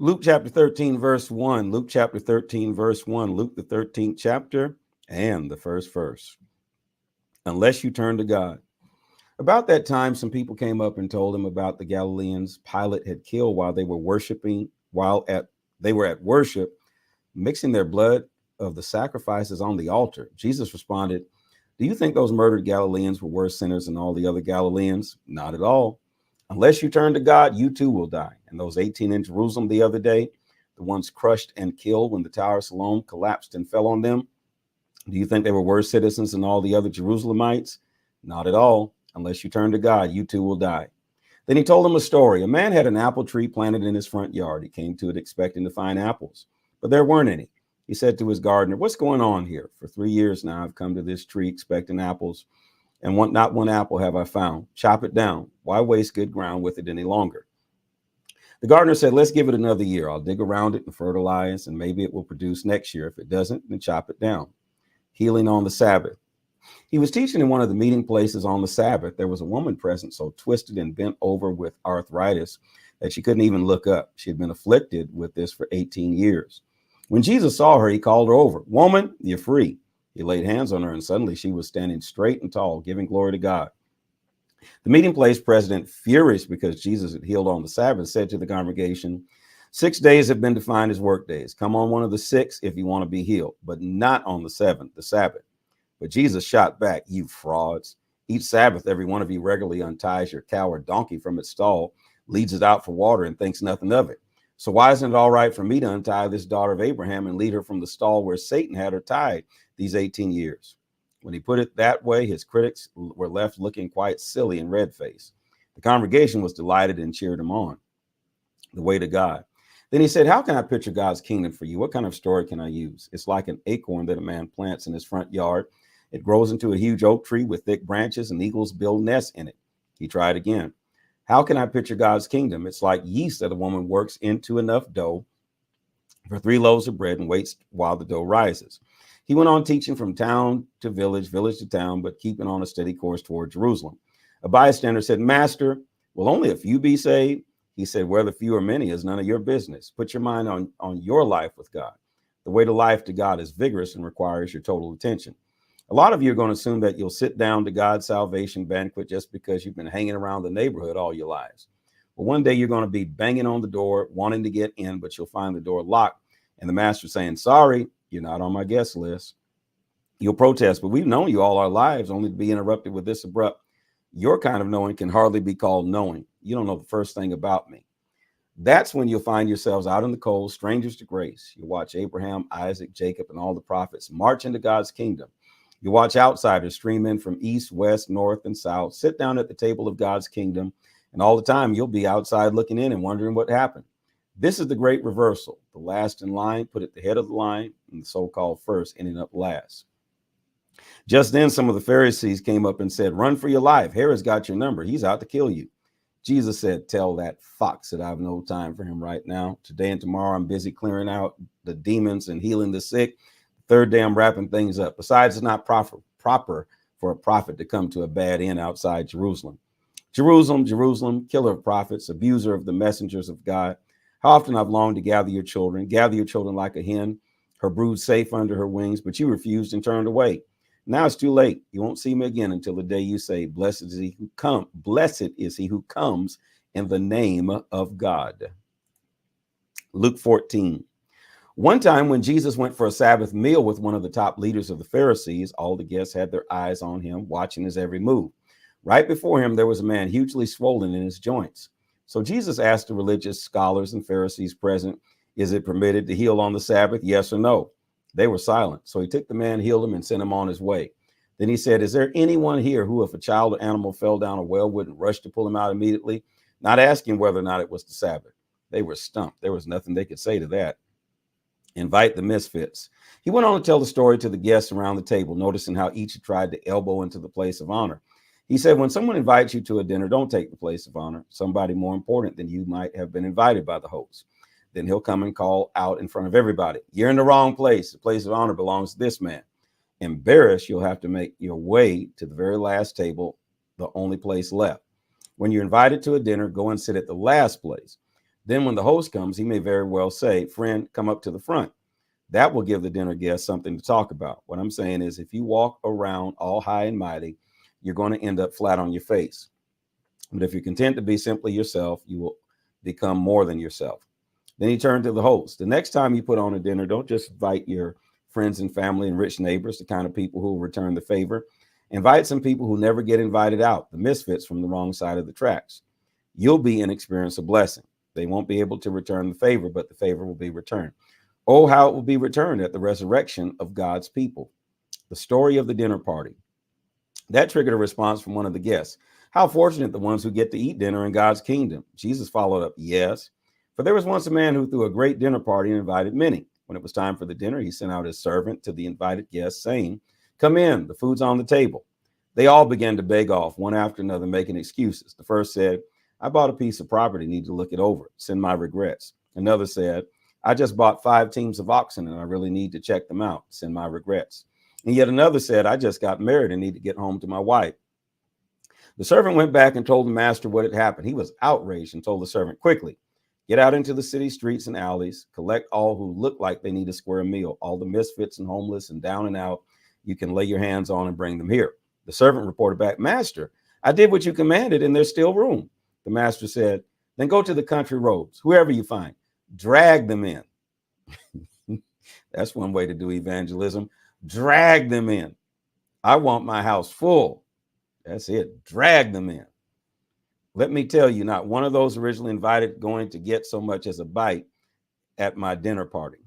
Luke chapter 13, verse 1. Luke chapter 13, verse 1. Luke, the 13th chapter and the first verse. Unless you turn to God. About that time, some people came up and told him about the Galileans Pilate had killed while they were worshiping, they were at worship, mixing their blood of the sacrifices on the altar. Jesus responded, "Do you think those murdered Galileans were worse sinners than all the other Galileans? Not at all. Unless you turn to God, you too will die." And those 18 in Jerusalem the other day, the ones crushed and killed when the Tower of Siloam collapsed and fell on them, do you think they were worse citizens than all the other Jerusalemites? Not at all. Unless you turn to God, you too will die. Then he told them a story. A man had an apple tree planted in his front yard. He came to it expecting to find apples, but there weren't any. He said to his gardener, "What's going on here? For 3 years now, I've come to this tree expecting apples, and not one apple have I found. Chop it down. Why waste good ground with it any longer?" The gardener said, "Let's give it another year. I'll dig around it and fertilize, and maybe it will produce next year. If it doesn't, then chop it down." Healing on the Sabbath. He was teaching in one of the meeting places on the Sabbath. There was a woman present, so twisted and bent over with arthritis that she couldn't even look up. She had been afflicted with this for 18 years. When Jesus saw her, he called her over. "Woman, you're free." He laid hands on her, and suddenly she was standing straight and tall, giving glory to God. The meeting place president, furious because Jesus had healed on the Sabbath, said to the congregation, "6 days have been defined as work days. Come on one of the 6 if you want to be healed, but not on the 7th, the Sabbath." But Jesus shot back, "You frauds. Each Sabbath, every one of you regularly unties your cow or donkey from its stall, leads it out for water, and thinks nothing of it. So why isn't it all right for me to untie this daughter of Abraham and lead her from the stall where Satan had her tied these 18 years? When he put it that way, his critics were left looking quite silly and red-faced. The congregation was delighted and cheered him on. The way to God. Then he said, "How can I picture God's kingdom for you? What kind of story can I use? It's like an acorn that a man plants in his front yard. It grows into a huge oak tree with thick branches, and eagles build nests in it." He tried again. "How can I picture God's kingdom? It's like yeast that a woman works into enough dough for 3 loaves of bread and waits while the dough rises." He went on teaching from town to village, village to town, but keeping on a steady course toward Jerusalem. A bystander said, "Master, will only a few be saved?" He said, "Whether few or many is none of your business. Put your mind on your life with God. The way to life to God is vigorous and requires your total attention. A lot of you are going to assume that you'll sit down to God's salvation banquet just because you've been hanging around the neighborhood all your lives. Well, one day you're going to be banging on the door, wanting to get in, but you'll find the door locked and the master saying, 'Sorry, you're not on my guest list.' You'll protest, 'But we've known you all our lives,' only to be interrupted with this abrupt, 'Your kind of knowing can hardly be called knowing. You don't know the first thing about me.' That's when you'll find yourselves out in the cold, strangers to grace. You watch Abraham, Isaac, Jacob, and all the prophets march into God's kingdom. You watch outsiders stream in from east, west, north, and south, sit down at the table of God's kingdom, and all the time you'll be outside looking in and wondering what happened. This is the great reversal. The last in line put at the head of the line, and the so-called first ending up last." Just then, some of the Pharisees came up and said, "Run for your life. Herod's got your number. He's out to kill you." Jesus said, "Tell that fox that I have no time for him right now. Today and tomorrow, I'm busy clearing out the demons and healing the sick. The third day, I'm wrapping things up. Besides, it's not proper for a prophet to come to a bad end outside Jerusalem. Jerusalem, Jerusalem, killer of prophets, abuser of the messengers of God. How often I've longed to gather your children like a hen, her brood safe under her wings, but you refused and turned away. Now it's too late. You won't see me again until the day you say, blessed is he who comes in the name of God." Luke 14. One time when Jesus went for a Sabbath meal with one of the top leaders of the Pharisees, all the guests had their eyes on him, watching his every move. Right before him, there was a man hugely swollen in his joints. So Jesus asked the religious scholars and Pharisees present, "Is it permitted to heal on the Sabbath? Yes or no?" They were silent. So he took the man, healed him, and sent him on his way. Then he said, "Is there anyone here who, if a child or animal fell down a well, wouldn't rush to pull him out immediately?" Not asking whether or not it was the Sabbath. They were stumped. There was nothing they could say to that. Invite the misfits. He went on to tell the story to the guests around the table, noticing how each had tried to elbow into the place of honor. He said, when someone invites you to a dinner, don't take the place of honor. Somebody more important than you might have been invited by the host. Then he'll come and call out in front of everybody, "You're in the wrong place. The place of honor belongs to this man." Embarrassed, you'll have to make your way to the very last table, the only place left. When you're invited to a dinner, go and sit at the last place. Then when the host comes, he may very well say, friend, come up to the front. That will give the dinner guest something to talk about. What I'm saying is if you walk around all high and mighty, you're going to end up flat on your face. But if you're content to be simply yourself, you will become more than yourself. Then he turned to the host. The next time you put on a dinner, don't just invite your friends and family and rich neighbors, the kind of people who will return the favor. Invite some people who never get invited out, the misfits from the wrong side of the tracks. You'll be and experience a blessing. They won't be able to return the favor, but the favor will be returned. Oh, how it will be returned at the resurrection of God's people. The story of the dinner party. That triggered a response from one of the guests. How fortunate the ones who get to eat dinner in God's kingdom. Jesus followed up, yes. For there was once a man who threw a great dinner party and invited many. When it was time for the dinner, he sent out his servant to the invited guests, saying, come in, the food's on the table. They all began to beg off, one after another, making excuses. The first said, I bought a piece of property, need to look it over, send my regrets. Another said, I just bought 5 teams of oxen and I really need to check them out, send my regrets. And yet another said, I just got married and need to get home to my wife. The servant went back and told the master what had happened. He was outraged and told the servant, quickly, get out into the city streets and alleys, collect all who look like they need a square meal, all the misfits and homeless and down and out you can lay your hands on and bring them here. The servant reported back, Master, I did what you commanded and there's still room. The master said, then go to the country roads, whoever you find, drag them in. That's one way to do evangelism. Drag them in. I want my house full. That's it. Drag them in. Let me tell you, not one of those originally invited going to get so much as a bite at my dinner party.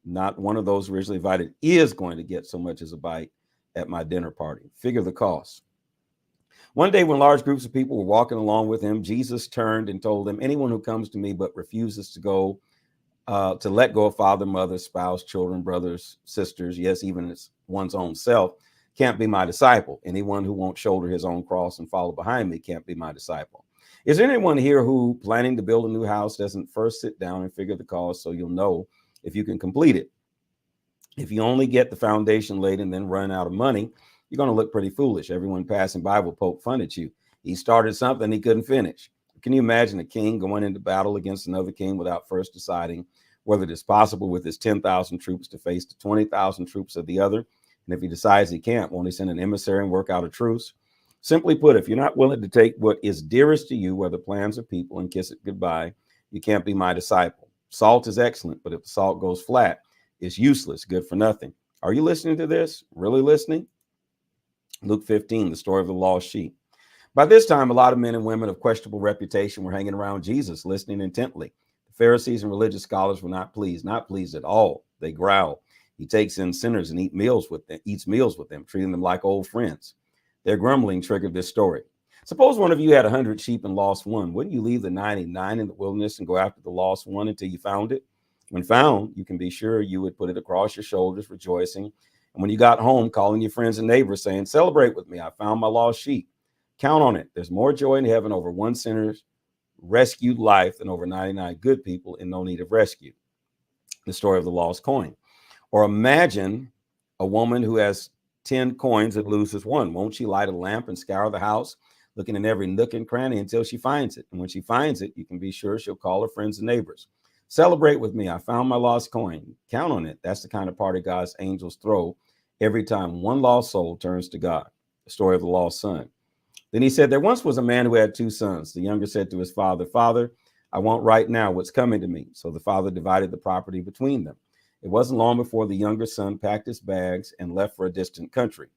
Not one of those originally invited is going to get so much as a bite at my dinner party. Figure the cost. One day when large groups of people were walking along with him, Jesus turned and told them, anyone who comes to me but refuses to go, to let go of father, mother, spouse, children, brothers, sisters, yes, even one's own self, can't be my disciple. Anyone who won't shoulder his own cross and follow behind me can't be my disciple. Is there anyone here who, planning to build a new house, doesn't first sit down and figure the cost so you'll know if you can complete it? If you only get the foundation laid and then run out of money, you're going to look pretty foolish. Everyone passing by will poke fun at you. He started something he couldn't finish. Can you imagine a king going into battle against another king without first deciding whether it is possible with his 10,000 troops to face the 20,000 troops of the other? And if he decides he can't, won't he send an emissary and work out a truce? Simply put, if you're not willing to take what is dearest to you, whether plans or people, and kiss it goodbye, you can't be my disciple. Salt is excellent, but if the salt goes flat, it's useless, good for nothing. Are you listening to this? Really listening? Luke 15, the story of the lost sheep. By this time, a lot of men and women of questionable reputation were hanging around Jesus, listening intently. The Pharisees and religious scholars were not pleased at all. They growled. He takes in sinners and eats meals with them, treating them like old friends. Their grumbling triggered this story. Suppose one of you had 100 sheep and lost one. Wouldn't you leave the 99 in the wilderness and go after the lost one until you found it? When found, you can be sure you would put it across your shoulders, rejoicing. And when you got home, calling your friends and neighbors, saying, celebrate with me, I found my lost sheep. Count on it. There's more joy in heaven over one sinner's rescued life than over 99 good people in no need of rescue. The story of the lost coin. Or imagine a woman who has 10 coins and loses one. Won't she light a lamp and scour the house, looking in every nook and cranny until she finds it? And when she finds it, you can be sure she'll call her friends and neighbors. Celebrate with me. I found my lost coin. Count on it. That's the kind of party God's angels throw every time one lost soul turns to God. The story of the lost son. Then he said, there once was a man who had 2 sons. The younger said to his father, Father, I want right now what's coming to me. So the father divided the property between them. It wasn't long before the younger son packed his bags and left for a distant country.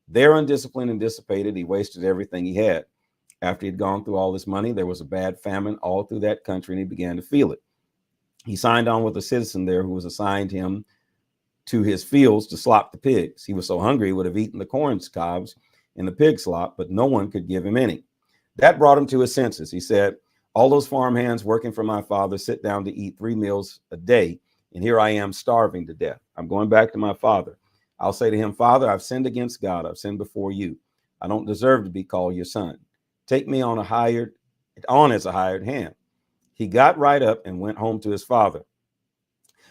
There, undisciplined and dissipated, he wasted everything he had. After he'd gone through all this money, there was a bad famine all through that country, and he began to feel it. He signed on with a citizen there who was assigned him to his fields to slop the pigs. He was so hungry he would have eaten the corn cobs in the pig slop, but no one could give him any. That brought him to his senses. He said, all those farm hands working for my father sit down to eat 3 meals a day, and here I am starving to death. I'm going back to my father. I'll say to him, Father, I've sinned against God. I've sinned before you. I don't deserve to be called your son. Take me on as a hired hand. He got right up and went home to his father.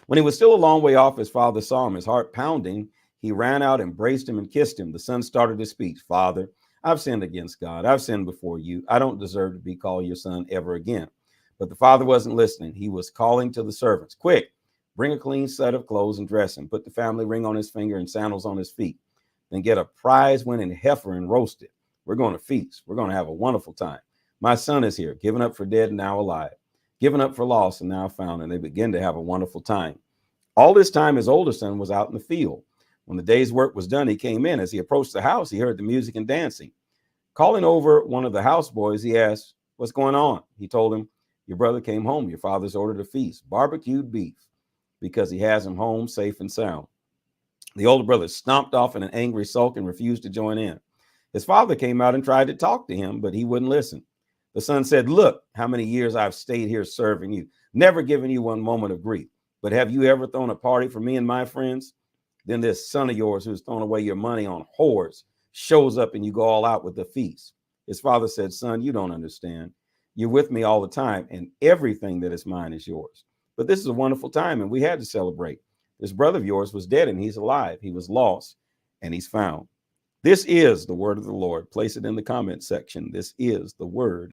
When he was still a long way off, his father saw him, his heart pounding. He ran out, embraced him, and kissed him. The son started his speech. Father, I've sinned against God. I've sinned before you. I don't deserve to be called your son ever again. But the father wasn't listening. He was calling to the servants, quick, bring a clean set of clothes and dress him. Put the family ring on his finger and sandals on his feet. Then get a prize-winning heifer and roast it. We're going to feast. We're going to have a wonderful time. My son is here, given up for dead and now alive, given up for lost and now found. And they begin to have a wonderful time. All this time, his older son was out in the field. When the day's work was done, he came in. As he approached the house, he heard the music and dancing. Calling over one of the houseboys, he asked, what's going on? He told him, your brother came home. Your father's ordered a feast, barbecued beef, because he has him home safe and sound. The older brother stomped off in an angry sulk and refused to join in. His father came out and tried to talk to him, but he wouldn't listen. The son said, look, how many years I've stayed here serving you, never given you one moment of grief. But have you ever thrown a party for me and my friends? Then this son of yours who's thrown away your money on whores shows up and you go all out with the feast. His father said, son, you don't understand. You're with me all the time and everything that is mine is yours. But this is a wonderful time and we had to celebrate. This brother of yours was dead and he's alive. He was lost and he's found. This is the word of the Lord. Place it in the comment section. This is the word